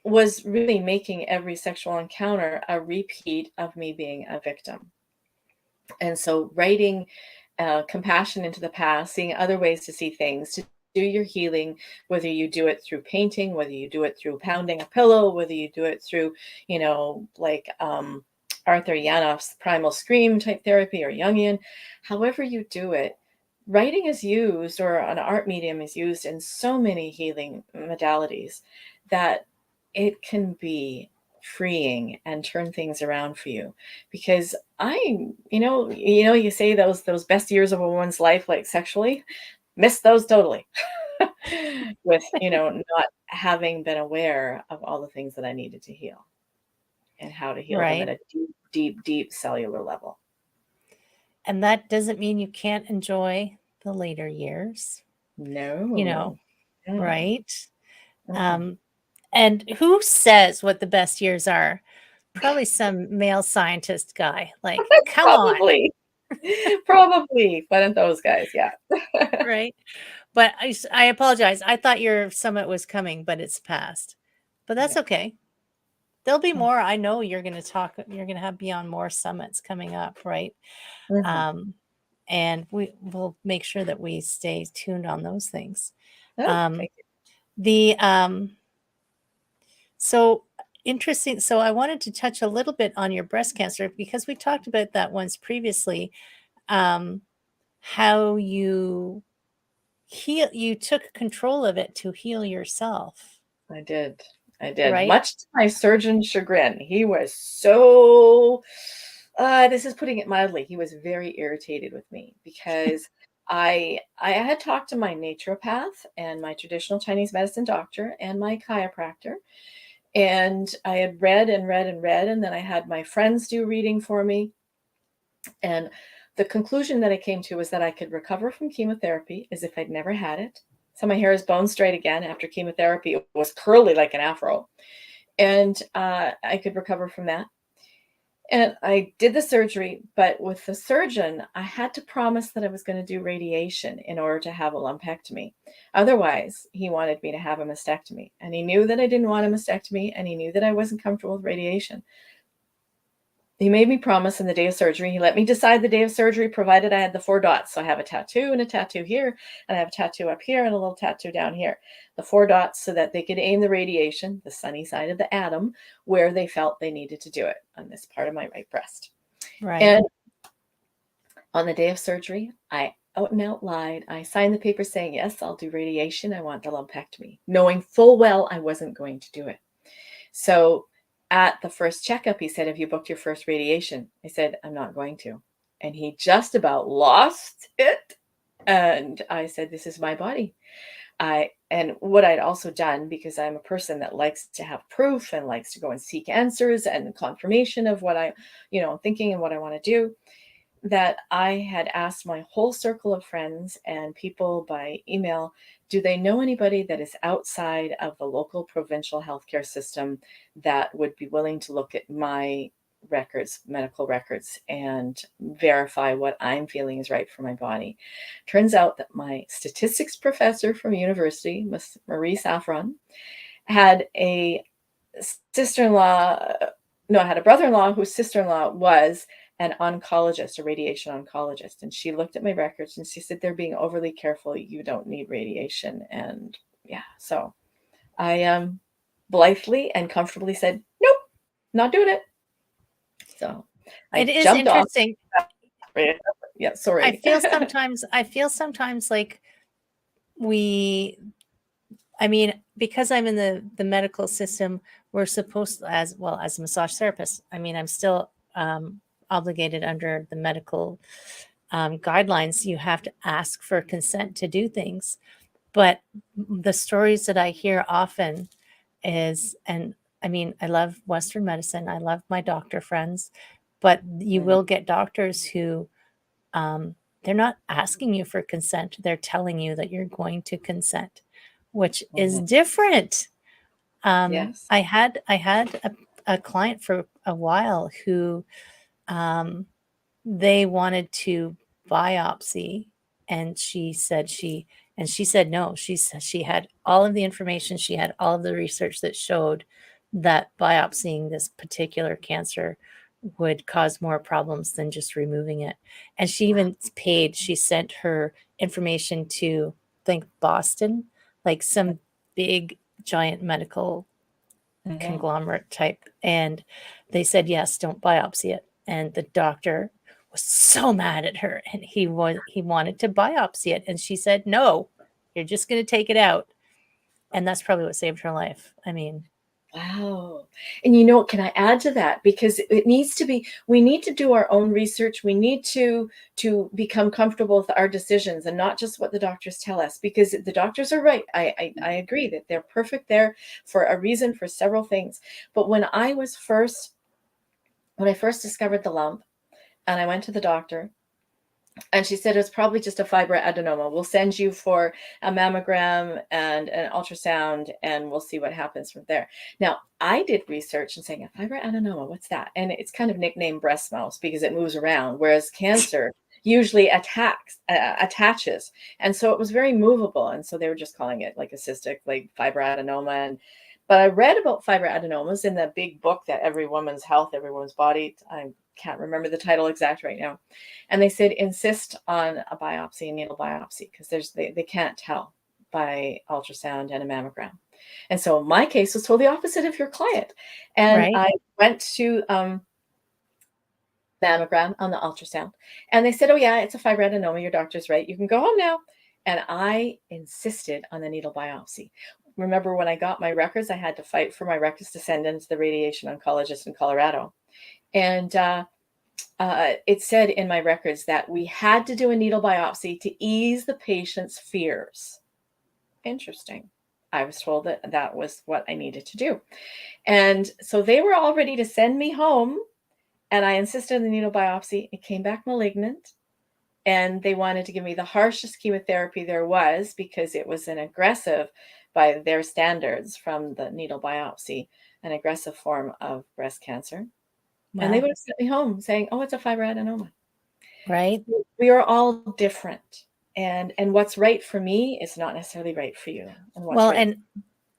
was really making every sexual encounter a repeat of me being a victim. And so writing compassion into the past, seeing other ways to see things, to do your healing, whether you do it through painting, whether you do it through pounding a pillow, whether you do it through, like Arthur Yanoff's primal scream type therapy or Jungian, however you do it, writing is used, or an art medium is used in so many healing modalities that it can be freeing and turn things around for you. Because you say those best years of a woman's life, like sexually, miss those totally. With, not having been aware of all the things that I needed to heal and how to heal them at
Right.
a deep, deep, deep cellular level.
And that doesn't mean you can't enjoy the later years, you know,
No. Mm,
right?
mm.
Um, and who says what the best years are? Probably some male scientist guy. Like, come on,
Probably. Probably. One of those guys, yeah.
right? But I apologize. I thought your summit was coming, but it's past. But that's
Yeah.
okay. There'll be
Mm,
more. I know you're going to talk. You're going to be on more summits coming up, right?
mhm.
Um, and we will make sure that we stay tuned on those things.
Oh,
Um,
thank you.
the So interesting. So I wanted to touch a little bit on your breast cancer because we talked about that once previously. Um, how you took control of it to heal yourself,
I did. I did.
right?
Much to my surgeon's chagrin. He was so, this is putting it mildly, he was very irritated with me because I had talked to my naturopath and my traditional Chinese medicine doctor and my chiropractor. And I had read and read and read, and then I had my friends do reading for me. And the conclusion that I came to was that I could recover from chemotherapy as if I'd never had it. So my hair is bone straight again after chemotherapy. It was curly like an afro. And I could recover from that. And I did the surgery, but with the surgeon, I had to promise that I was going to do radiation in order to have a lumpectomy. Otherwise, he wanted me to have a mastectomy. And he knew that I didn't want a mastectomy, and he knew that I wasn't comfortable with radiation. He made me promise in the day of surgery. He let me decide the day of surgery, provided I had the 4 dots. So I have a tattoo and a tattoo here, and I have a tattoo up here and a little tattoo down here. The 4 dots so that they could aim the radiation, the sunny side of the atom, where they felt they needed to do it on this part of my right breast.
Right.
And on the day of surgery, I out and out lied. I signed the paper saying, yes, I'll do radiation. I want the lumpectomy, knowing full well I wasn't going to do it. So at the first checkup, he said, have you booked your first radiation? I said, I'm not going to. And he just about lost it. And I said, this is my body. And what I'd also done, because I'm a person that likes to have proof and likes to go and seek answers and confirmation of what I'm thinking and what I want to do, that I had asked my whole circle of friends and people by email, do they know anybody that is outside of the local provincial healthcare system that would be willing to look at my records, medical records, and verify what I'm feeling is right for my body? Turns out that my statistics professor from university, Miss Marie Saffron, had a sister-in-law, no, I had a brother-in-law whose sister-in-law was an oncologist, a radiation oncologist. And she looked at my records and she said, they're being overly careful. You don't need radiation. And yeah, so I blithely and comfortably said, nope, not doing it. So
It
I
is
jumped off.
interesting.
Yeah, sorry.
I feel sometimes like I mean, because I'm in the medical system, we're supposed to, as well as a massage therapist. I mean, I'm still obligated under the medical guidelines. You have to ask for consent to do things. But the stories that I hear often is, and I mean, I love Western medicine. I love my doctor friends, but you
Mm,
will get doctors who they're not asking you for consent. They're telling you that you're going to consent, which is
mhm.
different.
Yes.
I had a client for a while who they wanted to biopsy, and she said no. She said she had all of the information, she had all of the research that showed that biopsying this particular cancer would cause more problems than just removing it. And she even paid, she sent her information to, I think, Boston, like some big giant medical
Mhm.
conglomerate type, and they said, yes, don't biopsy it. And the doctor was so mad at her, and he wanted to biopsy it, and she said, no, you're just going to take it out. And that's probably what saved her life. I mean,
Wow. And you know what, can I add to that? Because it needs to be, we need to do our own research. We need to become comfortable with our decisions and not just what the doctors tell us, because the doctors are right. I agree that they're perfect there for a reason, for several things. But when I first discovered the lump and I went to the doctor, and she said it's probably just a fibroadenoma. We'll send you for a mammogram and an ultrasound, and we'll see what happens from there. Now, I did research and saying, a fibroadenoma, what's that? And it's kind of nicknamed breast mouse because it moves around, whereas cancer usually attaches. And so it was very movable. And so they were just calling it like a cystic, like fibroadenoma. But I read about fibroadenomas in the big book that Every Woman's Health, Every Woman's Body. I can't remember the title exact right now. And they said insist on a biopsy, a needle biopsy, because they can't tell by ultrasound and a mammogram. And so my case was totally opposite of your client. And
right?
I went to mammogram on the ultrasound, and they said, oh yeah, it's a fibroadenoma. Your doctor's right. You can go home now. And I insisted on the needle biopsy. Remember when I got my records, I had to fight for my records to send into the radiation oncologist in Colorado. And it said in my records that we had to do a needle biopsy to ease the patient's fears. Interesting. I was told that that was what I needed to do. And so they were all ready to send me home. And I insisted on the needle biopsy. It came back malignant. And they wanted to give me the harshest chemotherapy there was because it was an aggressive, by their standards from the needle biopsy, an aggressive form of breast cancer. And they
Wow.
would have sent me home saying, oh, it's a fibroadenoma.
Right.
We are all different. And what's right for me is not necessarily right for you. And what's
Well,
right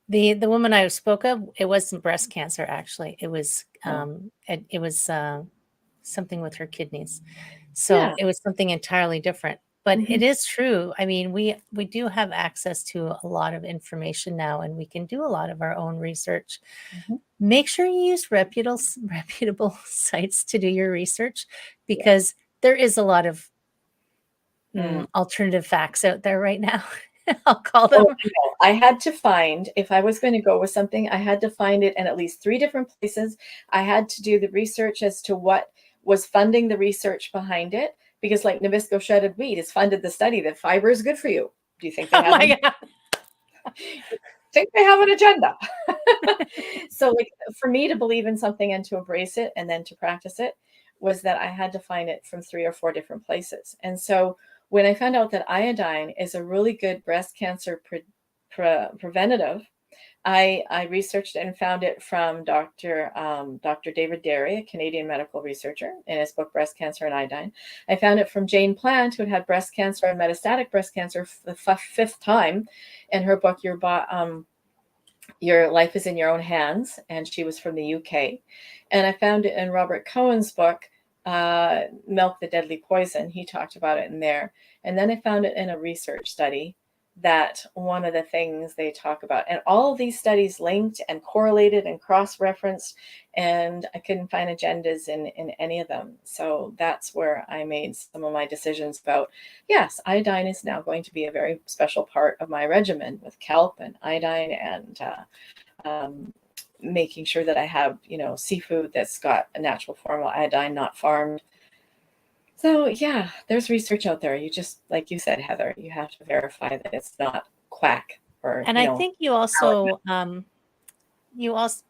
and the woman I spoke of, it wasn't breast cancer, actually. It was
for
something with her kidneys. So
yeah.
it was something entirely different. But it
Mhm,
is true. I mean, we do have access to a lot of information now, and we can do a lot of our own research.
mhm.
Make sure you use reputable sites to do your research,
Yes.
because there is a lot of
Mm.
alternative facts out there right now. I'll call
Oh,
them.
no. I had to find, if I was going to go with something, I had to find it in at least 3 different places. I had to do the research as to what was funding the research behind it, because like Nabisco shredded wheat has funded the study that fiber is good for you. Do you think they
Oh
have
my
an
God.
think they have an agenda? So like for me to believe in something and to embrace it and then to practice it was that I had to find it from 3 or 4 different places. And so when I found out that iodine is a really good breast cancer preventative, I researched and found it from Dr. David Derry, a Canadian medical researcher, in his book Breast Cancer and Iodine. I found it from Jane Plant, who had had breast cancer and metastatic breast cancer for the fifth time, in her book Your Life is in Your Own Hands, and she was from the UK. And I found it in Robert Cohen's book, Milk the Deadly Poison. He talked about it in there. And then I found it in a research study that one of the things they talk about, and all of these studies linked and correlated and cross-referenced, and I couldn't find agendas in any of them. So that's where I made some of my decisions about, yes, iodine is now going to be a very special part of my regimen with kelp and iodine, and making sure that I have, seafood that's got a natural form of iodine, not farmed. So yeah, there's research out there. You just, like you said, Heather, you have to verify that it's not quack or,
And I think you also,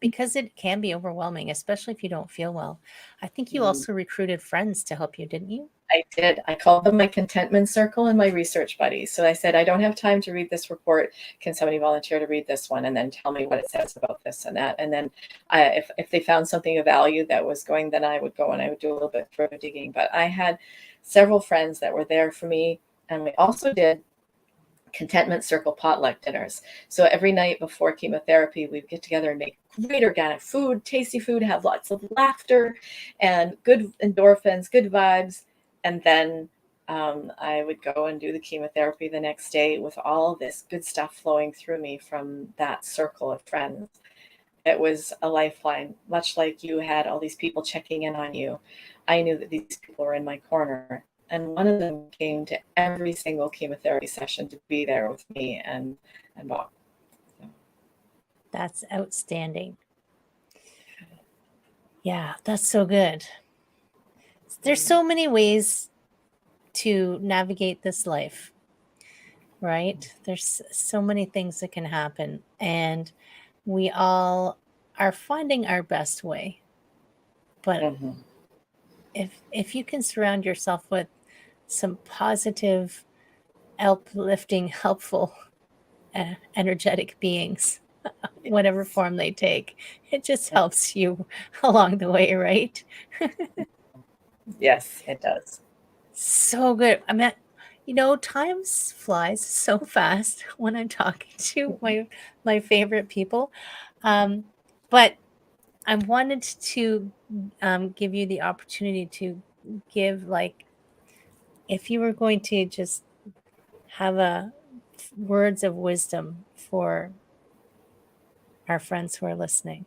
because it can be overwhelming, especially if you don't feel well. I think you
Mhm.
also recruited friends to help you, didn't you?
I did. I called them my contentment circle and my research buddies. So I said, I don't have time to read this report. Can somebody volunteer to read this one and then tell me what it says about this and that? And then if they found something of value that was going, then I would go and I would do a little bit further digging. But I had several friends that were there for me. And we also did contentment circle potluck dinners. So every night before chemotherapy, we'd get together and make great organic food, tasty food, have lots of laughter and good endorphins, good vibes. And then I would go and do the chemotherapy the next day with all this good stuff flowing through me from that circle of friends. It was a lifeline, much like you had all these people checking in on you. I knew that these people were in my corner. And one of them came to every single chemotherapy session to be there with me and Bob. So,
That's outstanding. Yeah, that's so good. There's so many ways to navigate this life, right? There's so many things that can happen, and we all are finding our best way. But
mhm.
if you can surround yourself with some positive, uplifting, helpful, energetic beings, whatever
Yes.
form they take, it just helps you along the way, right?
Yes, it does.
So good. I mean, time flies so fast when I'm talking to my favorite people. But I wanted to give you the opportunity to give, like, if you were going to just have a words of wisdom for our friends who are listening.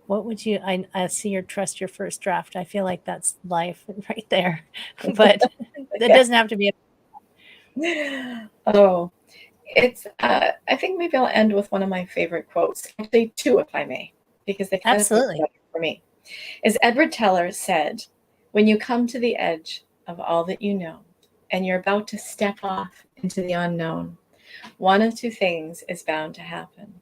What would you? I see your trust your first draft. I feel like that's life right there, but that
Yeah.
doesn't have to be.
Oh, it's, I think maybe I'll end with one of my favorite quotes. Actually, two, if I may, because they kind of fit
Absolutely.
together for me. As Edward Teller said, when you come to the edge of all that you know and you're about to step off into the unknown, one of two things is bound to happen.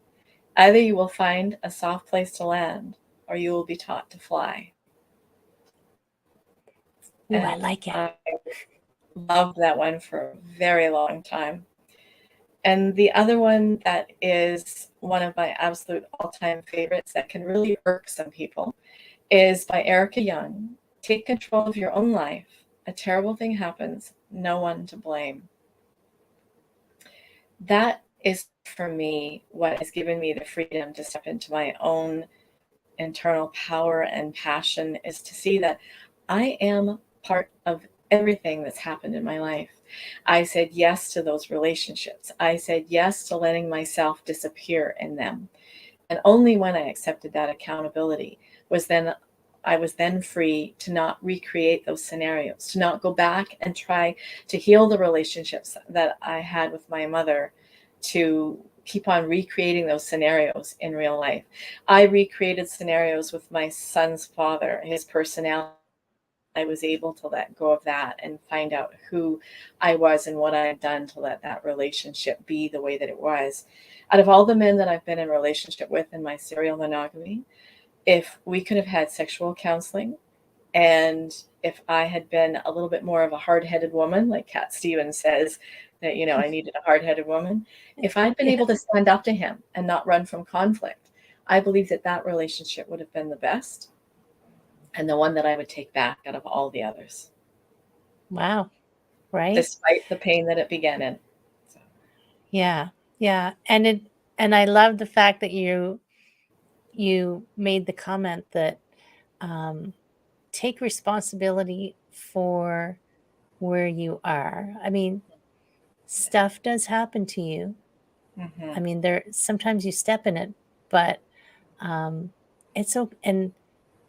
Either you will find a soft place to land or you will be taught to fly.
Ooh, I
And
like it.
I loved that one for a very long time. And the other one that is one of my absolute all time favorites that can really irk some people is by Erica Young. Take control of your own life. A terrible thing happens, no one to blame. That is for me what has given me the freedom to step into my own internal power and passion, is to see that I am part of everything that's happened in my life. I said yes to those relationships. I said yes to letting myself disappear in them. And only when I accepted that accountability was then I was then free to not recreate those scenarios, to not go back and try to heal the relationships that I had with my mother, to keep on recreating those scenarios in real life. I recreated scenarios with my son's father, his personality. I was able to let go of that and find out who I was and what I had done to let that relationship be the way that it was. Out of all the men that I've been in relationship with in my serial monogamy, if we could have had sexual counseling, and if I had been a little bit more of a hard-headed woman, like Cat Stevens says, that, I needed a hard-headed woman, if I'd been able to
Yes.
stand up to him and not run from conflict, I believe that that relationship would have been the best and the one that I would take back out of all the others,
Wow. Right.
despite the pain that it began in. So,
Yeah. Yeah. And I love the fact that you made the comment that um, take responsibility for where you are. I mean, stuff does happen to you.
Mm-hmm.
I mean, there sometimes you step in it, but it's okay, and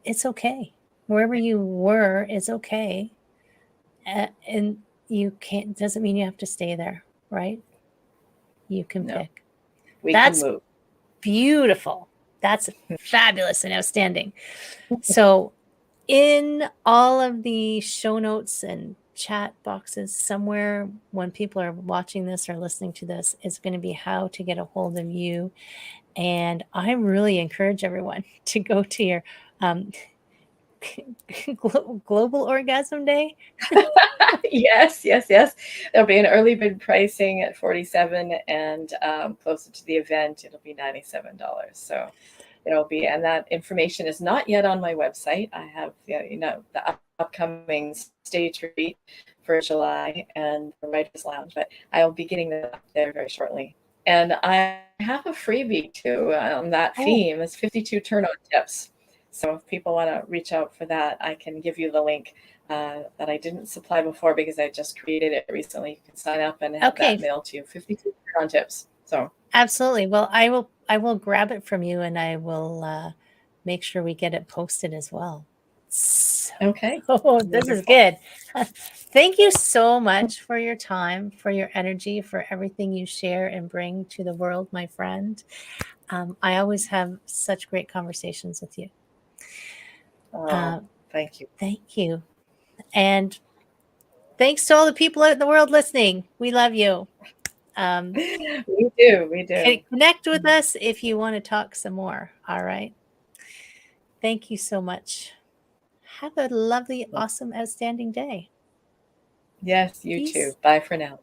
it's okay. Wherever you were is okay, and you can't. Doesn't mean you have to stay there, right? You can
No,
pick.
we can
That's
move.
beautiful. That's fabulous and outstanding. So, in all of the show notes and chat boxes, somewhere when people are watching this or listening to this, is going to be how to get a hold of you. And I really encourage everyone to go to your um, Global Orgasm Day.
Yes, yes, yes. There'll be an early bid pricing at 47, and closer to the event, it'll be $97. So there'll be, and that information is not yet on my website. I have, the upcoming stage retreat for July and the Writers Lounge, but I'll be getting that up there very shortly. And I have a freebie too on that
Oh,
theme. It's 52 turn-on tips. So if people want to reach out for that, I can give you the link that I didn't supply before because I just created it recently. You can sign up and have that
okay.
mailed to you. 52 turn-on tips. So
Absolutely. Well, I will grab it from you, and I will make sure we get it posted as well. So,
okay,
this is
wonderful.
good. Thank you so much for your time, for your energy, for everything you share and bring to the world, my friend. I always have such great conversations with you.
Oh,
Uh,
thank you.
thank you. And thanks to all the people out in the world listening. We love you. Um,
We do. We do.
Connect with us if you want to talk some more. All right. Thank you so much. Have a lovely, awesome, outstanding day.
Yes, you too.
Peace.
Bye for now.